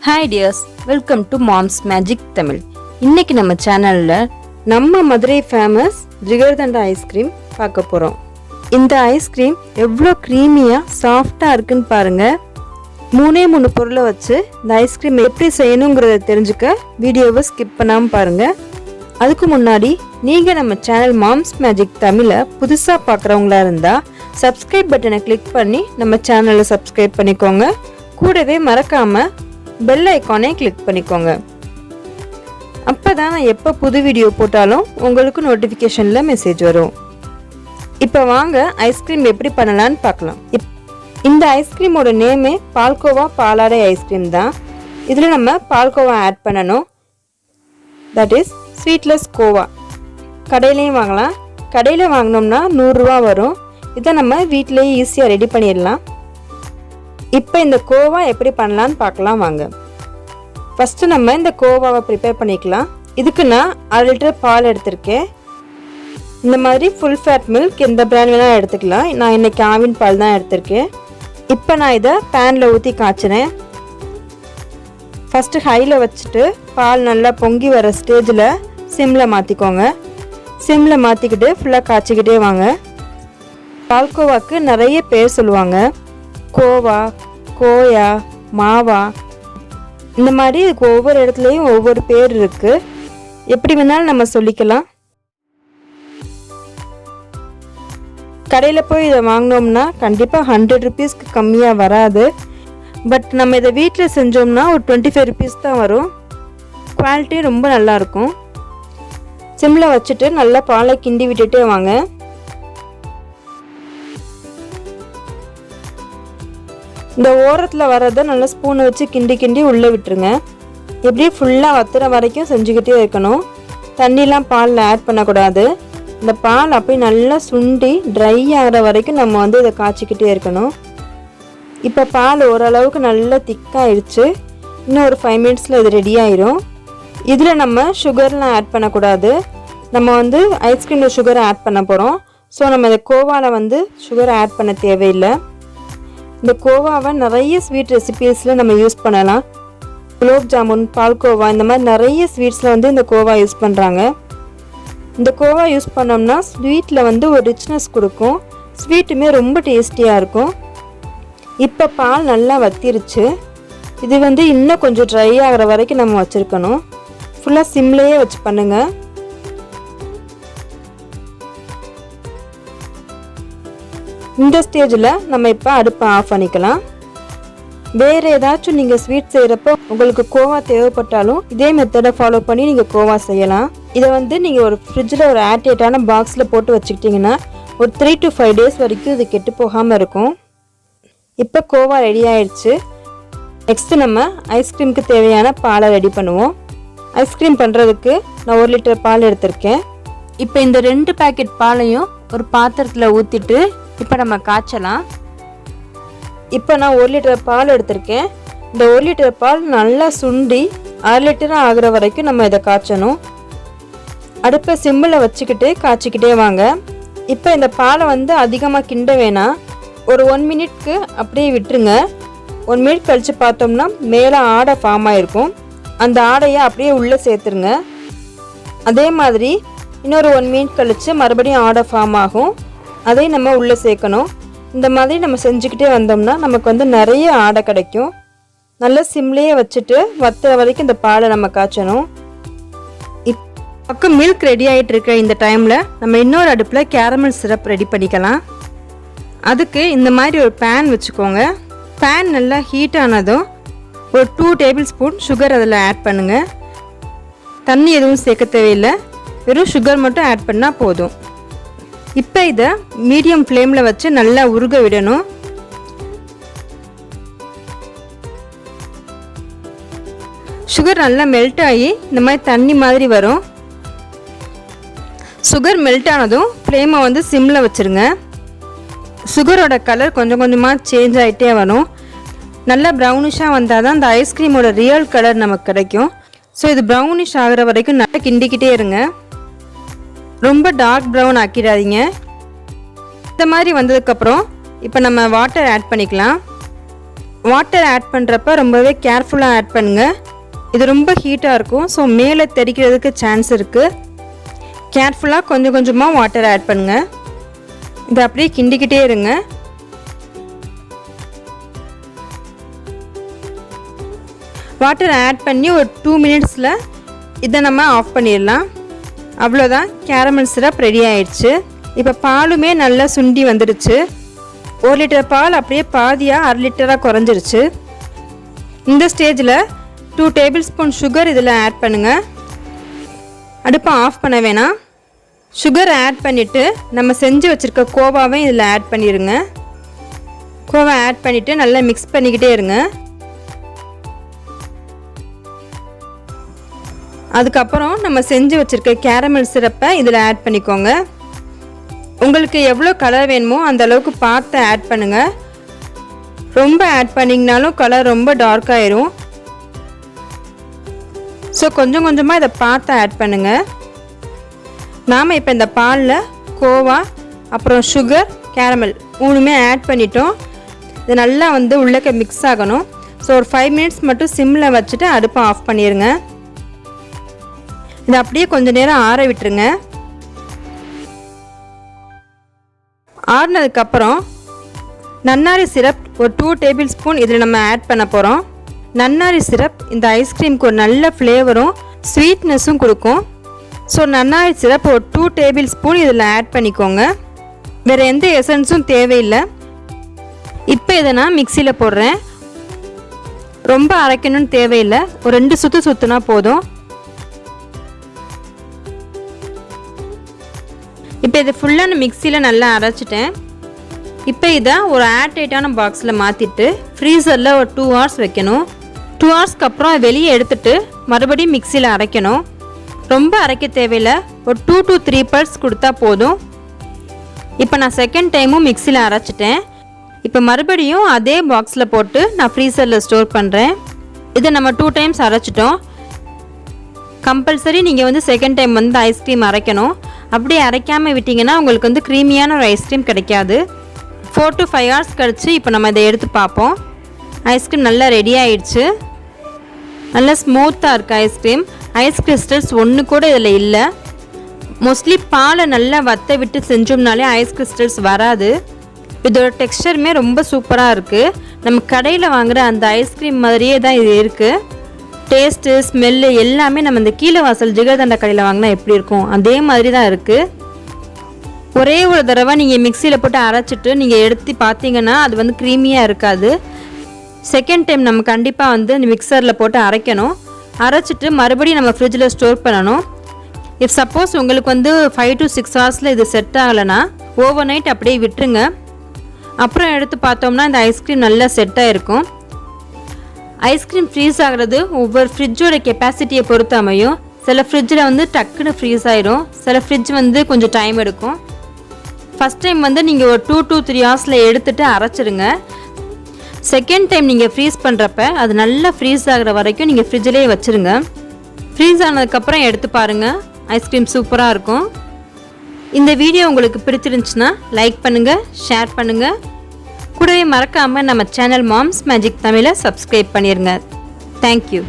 Hi dears, welcome to Mom's Magic Tamil. இன்னைக்கு நம்ம சேனல்ல நம்ம மதுரை ஃபேமஸ் ஜிகர்தண்டா ஐஸ்கிரீம் பார்க்க போறோம். இந்த ஐஸ்கிரீம் எவ்வளவு க்ரீமியா சாஃப்ட்டா இருக்குன்னு பாருங்க. மூணு பொருளை வச்சு இந்த ஐஸ்கிரீம் எப்படி செய்யணும்ங்கறத தெரிஞ்சுக்க வீடியோவை ஸ்கிப் பண்ணாம பாருங்க. அதுக்கு முன்னாடி நீங்க நம்ம சேனல் மாம்ஸ் மேஜிக் தமிழை புதுசா பார்க்குறவங்களா இருந்தா சப்ஸ்கிரைப் பட்டனை கிளிக் பண்ணி நம்ம சேனலை சப்ஸ்கிரைப் பண்ணிக்கோங்க. கூடவே மறக்காம பெல் ஐகானை கிளிக் பண்ணிக்கோங்க. அப்பதான் நான் எப்போ புது வீடியோ போட்டாலும் உங்களுக்கு நோட்டிஃபிகேஷனில் மெசேஜ் வரும். இப்போ வாங்க ஐஸ்கிரீம் எப்படி பண்ணலான்னு பார்க்கலாம். இந்த ஐஸ்கிரீமோட நேமே பால்கோவா பாலாடை ஐஸ்கிரீம் தான். இதில் நம்ம பால்கோவா ஆட் பண்ணணும். That is sweetless Goa. கடையிலையும் வாங்கலாம். கடையில் வாங்கினோம்னா 100 ரூபா வரும். இதை நம்ம வீட்டிலேயே ஈஸியாக ரெடி பண்ணிடலாம். இப்போ இந்த கோவா எப்படி பண்ணலான்னு பார்க்கலாம் வாங்க. ஃபஸ்ட்டு நம்ம இந்த கோவாவை ப்ரிப்பேர் பண்ணிக்கலாம். இதுக்கு நான் 1/2 லிட்டர் பால் எடுத்திருக்கேன். இந்த மாதிரி ஃபுல் ஃபேட் மில்க் எந்த பிராண்ட் வேணால் எடுத்துக்கலாம். நான் இன்னைக்கு ஆவின் பால் தான் எடுத்திருக்கேன். இப்போ நான் இதை பேனில் ஊற்றி காய்ச்சினேன். ஃபஸ்ட்டு ஹையில் வச்சுட்டு பால் நல்லா பொங்கி வர ஸ்டேஜில் சிம்மில் மாற்றிக்கோங்க. சிம்மில் மாற்றிக்கிட்டு ஃபுல்லாக காய்ச்சிக்கிட்டே வாங்க. பால்கோவாக்கு நிறைய பேர் சொல்லுவாங்க. கோவா, கோயா, மாவா, இந்த மாதிரி இதுக்கு ஒவ்வொரு இடத்துலையும் ஒவ்வொரு பேர் இருக்கு. எப்படி வேணாலும் நம்ம சொல்லிக்கலாம். கடையில் போய் இதை வாங்கினோம்னா கண்டிப்பாக 100 ருபீஸ்க்கு கம்மியாக வராது. பட் நம்ம இதை வீட்டில் செஞ்சோம்னா ஒரு 25 ருபீஸ் தான் வரும். குவாலிட்டி ரொம்ப நல்லாயிருக்கும். சிம்மில் வச்சுட்டு நல்லா பாலை கிண்டி விட்டுட்டே வாங்க. இந்த ஓரத்தில் வரதை நல்லா ஸ்பூனை வச்சு கிண்டி கிண்டி உள்ளே விட்டுருங்க. எப்படி ஃபுல்லாக வத்துற வரைக்கும் செஞ்சுக்கிட்டே இருக்கணும். தண்ணிலாம் பாலில் ஆட் பண்ணக்கூடாது. இந்த பால் அப்படியே நல்லா சுண்டி ட்ரை ஆகிற வரைக்கும் நம்ம இதை காய்ச்சிக்கிட்டே இருக்கணும். இப்போ பால் ஓரளவுக்கு நல்லா திக்காகிடுச்சு. இன்னும் ஒரு 5 மினிட்ஸில் இது ரெடி ஆயிரும். இதில் நம்ம சுகர்லாம் ஆட் பண்ணக்கூடாது. நம்ம ஐஸ்கிரீமில் சுகர் ஆட் பண்ண போகிறோம். ஸோ நம்ம இந்த கோவாவில் சுகர் ஆட் பண்ண தேவையில்லை. இந்த கோவாவை நிறைய ஸ்வீட் ரெசிபீஸில் நம்ம யூஸ் பண்ணலாம். குலோப் ஜாமுன், பால்கோவா, இந்த மாதிரி நிறைய ஸ்வீட்ஸில் இந்த கோவா யூஸ் பண்ணுறாங்க. இந்த கோவா யூஸ் பண்ணோம்னா ஸ்வீட்டில் ஒரு ரிச்னஸ் கொடுக்கும். ஸ்வீட்டுமே ரொம்ப டேஸ்டியாக இருக்கும். இப்போ பால் நல்லா வத்திருச்சு. இது இன்னும் கொஞ்சம் ட்ரை ஆகிற வரைக்கும் நம்ம வச்சுருக்கணும். ஃபுல்லாக சிம்லேயே வச்சு பண்ணுங்கள். இந்த ஸ்டேஜில் நம்ம இப்போ அடுப்பை ஆஃப் பண்ணிக்கலாம். வேறு ஏதாச்சும் நீங்கள் ஸ்வீட் செய்கிறப்போ உங்களுக்கு கோவா தேவைப்பட்டாலும் இதே மெத்தடை ஃபாலோ பண்ணி நீங்கள் கோவா செய்யலாம். இதை நீங்கள் ஒரு ஃப்ரிட்ஜில் ஒரு ஏர்டைட்டான பாக்ஸில் போட்டு வச்சுக்கிட்டிங்கன்னா ஒரு 3 to 5 டேஸ் வரைக்கும் இது கெட்டு போகாமல் இருக்கும். இப்போ கோவா ரெடி ஆயிடுச்சு. நெக்ஸ்ட்டு நம்ம ஐஸ்கிரீமுக்கு தேவையான பாலை ரெடி பண்ணுவோம். ஐஸ்கிரீம் பண்ணுறதுக்கு நான் 1 லிட்டர் பால் எடுத்திருக்கேன். இப்போ இந்த 2 பேக்கெட் பாலையும் ஒரு பாத்திரத்தில் ஊற்றிட்டு இப்போ நம்ம காய்ச்சலாம். இப்போ நான் 1 லிட்டர் பால் எடுத்திருக்கேன். இந்த 1 லிட்டர் பால் நல்லா சுண்டி 1/2 லிட்டர் ஆகிற வரைக்கும் நம்ம இதை காய்ச்சணும். அடுப்பை சிம்மில் வச்சுக்கிட்டு காய்ச்சிக்கிட்டே வாங்க. இப்போ இந்த பாலை அதிகமாக கிண்ட வேணாம். ஒரு 1 மினிட்க்கு அப்படியே விட்டுருங்க. 1 மினிட் கழித்து பார்த்தோம்னா மேலே ஆடை ஃபார்ம் ஆகிருக்கும். அந்த ஆடையை அப்படியே உள்ளே சேர்த்துருங்க. அதே மாதிரி இன்னொரு 1 மினிட் கழித்து மறுபடியும் ஆடை ஃபார்ம் ஆகும். அதையும் நம்ம உள்ளே சேர்க்கணும். இந்த மாதிரி நம்ம செஞ்சுக்கிட்டே வந்தோம்னா நமக்கு நிறைய ஆடை கிடைக்கும். நல்லா சிம்லேயே வச்சுட்டு வத்துற வரைக்கும் இந்த பாலை நம்ம காய்ச்சணும். இப்போ மில்க் ரெடி ஆகிட்டு இருக்க இந்த டைமில் நம்ம இன்னொரு அடுப்பில் கேரமல் சிரப் ரெடி பண்ணிக்கலாம். அதுக்கு இந்த மாதிரி ஒரு பேன் வச்சுக்கோங்க. பேன் நல்லா ஹீட் ஆனதும் ஒரு 2 டேபிள் ஸ்பூன் சுகர் அதில் ஆட் பண்ணுங்கள். தண்ணி எதுவும் சேர்க்க தேவையில்லை. வெறும் சுகர் மட்டும் ஆட் பண்ணால் போதும். இப்போ இதை மீடியம் ஃப்ளேமில் வச்சு நல்லா உருக விடணும். சுகர் நல்லா மெல்ட் ஆகி இந்த மாதிரி தண்ணி மாதிரி வரும். சுகர் மெல்ட் ஆனதும் ஃப்ளேமை சிம்மில் வச்சுருங்க. சுகரோட கலர் கொஞ்சம் கொஞ்சமாக சேஞ்ச் ஆகிட்டே வரும். நல்லா ப்ரௌனிஷாக வந்தால் தான் இந்த ஐஸ்கிரீமோட ரியல் கலர் நமக்கு கிடைக்கும். ஸோ இது ப்ரௌனிஷ் ஆகிற வரைக்கும் நல்லா கிண்டிக்கிட்டே இருங்க. ரொம்ப டார்க் ப்ரௌன் ஆக்கிடாதீங்க. இந்த மாதிரி வந்ததுக்கப்புறம் இப்போ நம்ம வாட்டர் ஆட் பண்ணிக்கலாம். வாட்டர் ஆட் பண்ணுறப்ப ரொம்பவே கேர்ஃபுல்லாக ஆட் பண்ணுங்கள். இது ரொம்ப ஹீட்டாக இருக்கும், ஸோ மேலே தெறிக்கிறதுக்கு சான்ஸ் இருக்குது. கேர்ஃபுல்லாக கொஞ்சம் கொஞ்சமாக வாட்டர் ஆட் பண்ணுங்கள். இதை அப்படியே கிண்டிக்கிட்டே இருங்க. வாட்டர் ஆட் பண்ணி ஒரு 2 மினிட்ஸில் இதை நம்ம ஆஃப் பண்ணிடலாம். அவ்வளோதான், கேரமல் சிரப் ரெடி ஆயிடுச்சு. இப்போ பாலுமே நல்லா சுண்டி வந்துடுச்சு. 1 லிட்டர் பால் அப்படியே பாதியாக 1/2 லிட்டராக குறைஞ்சிருச்சு. இந்த ஸ்டேஜில் 2 டேபிள் ஸ்பூன் சுகர் இதில் ஆட் பண்ணுங்கள். அடுப்பை ஆஃப் பண்ண வேணாம். சுகர் ஆட் பண்ணிவிட்டு நம்ம செஞ்சு வச்சுருக்க கோவாவை இதில் ஆட் பண்ணிடுங்க. கோவா ஆட் பண்ணிவிட்டு நல்லா மிக்ஸ் பண்ணிக்கிட்டே இருங்க. அதுக்கப்புறம் நம்ம செஞ்சு வச்சுருக்க கேரமல் சிரப்பை இதில் ஆட் பண்ணிக்கோங்க. உங்களுக்கு எவ்வளோ கலர் வேணுமோ அந்த அளவுக்கு பார்த்து ஆட் பண்ணுங்கள். ரொம்ப ஆட் பண்ணிங்கனாலும் கலர் ரொம்ப டார்க் ஆயிரும். ஸோ கொஞ்சம் கொஞ்சமாக இதை பார்த்து ஆட் பண்ணுங்கள். நாம் இப்போ இந்த பாலில் கோவா அப்புறம் சுகர் கேரமல் 3மே ஆட் பண்ணிட்டோம். இது நல்லா உள்ளக்க மிக்ஸ் ஆகணும். ஸோ ஒரு 5 மினிட்ஸ் மட்டும் சிம்மில் வச்சுட்டு அடுப்பை ஆஃப் பண்ணிடுங்க. இதை அப்படியே கொஞ்சம் நேரம் ஆற விட்டுருங்க. ஆறினதுக்கப்புறம் நன்னாரி சிரப் ஒரு 2 டேபிள் ஸ்பூன் இதில் நம்ம ஆட் பண்ண போகிறோம். நன்னாரி சிரப் இந்த ஐஸ்கிரீமுக்கு ஒரு நல்ல ஃப்ளேவரும் ஸ்வீட்னஸும் கொடுக்கும். ஸோ நன்னாரி சிரப் ஒரு 2 டேபிள் ஸ்பூன் இதில் ஆட் பண்ணிக்கோங்க. வேறு எந்த எசன்ஸும் தேவையில்லை. இப்போ இதை நான் மிக்சியில் போடுறேன். ரொம்ப அரைக்கணும்னு தேவையில்லை, ஒரு 2 சுற்று சுற்றுனா போதும். இப்போ இது ஃபுல்லாக நான் மிக்சியில் நல்லா அரைச்சிட்டேன். இப்போ இதை ஒரு ஏர்டைட்டான பாக்ஸில் மாற்றிட்டு ஃப்ரீசரில் ஒரு 2 ஹவர்ஸ் வைக்கணும். 2 ஹவர்ஸ்க்கு அப்புறம் வெளியே எடுத்துட்டு மறுபடியும் மிக்சியில் அரைக்கணும். ரொம்ப அரைக்க தேவையில்லை, ஒரு 2 to 3 பல்ஸ் கொடுத்தா போதும். இப்போ நான் செகண்ட் டைமும் மிக்சியில் அரைச்சிட்டேன். இப்போ மறுபடியும் அதே பாக்ஸில் போட்டு நான் ஃப்ரீசரில் ஸ்டோர் பண்ணுறேன். இதை நம்ம 2 டைம்ஸ் அரைச்சிட்டோம். கம்பல்சரி நீங்கள் செகண்ட் டைம் ஐஸ்கிரீம் அரைக்கணும். அப்படியே அரைக்காமல் விட்டிங்கன்னா உங்களுக்கு க்ரீமியான ஒரு ஐஸ்கிரீம் கிடைக்காது. 4 to 5 ஹவர்ஸ் கழிச்சு இப்போ நம்ம இதை எடுத்து பார்ப்போம். ஐஸ்கிரீம் நல்லா ரெடி ஆயிடுச்சு. நல்லா ஸ்மூத்தாக இருக்குது ஐஸ்கிரீம். ஐஸ் கிறிஸ்டல்ஸ் ஒன்று கூட இதில் இல்லை. மோஸ்ட்லி பாலை நல்லா வற்ற விட்டு செஞ்சோம்னாலே ஐஸ் கிறிஸ்டல்ஸ் வராது. இதோட டெக்ஸ்சருமே ரொம்ப சூப்பராக இருக்குது. நம்ம கடையில் வாங்குகிற அந்த ஐஸ்கிரீம் மாதிரியே தான் இது இருக்குது. டேஸ்ட்டு ஸ்மெல்லு எல்லாமே நம்ம இந்த கீழே வாசல் ஜிகர்தண்டா கடையில் வாங்கினா எப்படி இருக்கும் அதே மாதிரி தான் இருக்குது. ஒரே ஒரு தடவை நீங்கள் மிக்சியில் போட்டு அரைச்சிட்டு நீங்கள் எடுத்து பார்த்தீங்கன்னா அது க்ரீமியாக இருக்காது. செகண்ட் டைம் நம்ம கண்டிப்பாக இந்த மிக்சரில் போட்டு அரைக்கணும். அரைச்சிட்டு மறுபடியும் நம்ம ஃப்ரிட்ஜில் ஸ்டோர் பண்ணணும். இஃப் சப்போஸ் உங்களுக்கு 5 to 6 ஹவர்ஸில் இது செட் ஆகலைன்னா ஓவர் நைட் அப்படியே விட்டுருங்க. அப்புறம் எடுத்து பார்த்தோம்னா இந்த ஐஸ்கிரீம் நல்லா செட் ஆகிருக்கும். ஐஸ்கிரீம் ஃப்ரீஸ் ஆகிறது ஒவ்வொரு ஃப்ரிட்ஜோட கெப்பாசிட்டியை பொறுத்து அமையும். சில ஃப்ரிட்ஜில் டக்குன்னு ஃப்ரீஸ் ஆகிடும், சில ஃப்ரிட்ஜ் கொஞ்சம் டைம் எடுக்கும். ஃபஸ்ட் டைம் நீங்கள் ஒரு 2 to 3 ஹவர்ஸில் எடுத்துகிட்டு அரைச்சிடுங்க. செகண்ட் டைம் நீங்கள் ஃப்ரீஸ் பண்ணுறப்ப அது நல்லா ஃப்ரீஸ் ஆகிற வரைக்கும் நீங்கள் ஃப்ரிட்ஜிலே வச்சுருங்க. ஃப்ரீஸ் ஆனதுக்கப்புறம் எடுத்து பாருங்கள், ஐஸ்கிரீம் சூப்பராக இருக்கும். இந்த வீடியோ உங்களுக்கு பிடிச்சிருந்துச்சுன்னா லைக் பண்ணுங்கள், ஷேர் பண்ணுங்கள். கூடவே மறக்காமல் நம்ம சேனல் மாம்ஸ் மேஜிக் தமிழை சப்ஸ்கிரைப் பண்ணிடுங்க. தேங்க்யூ.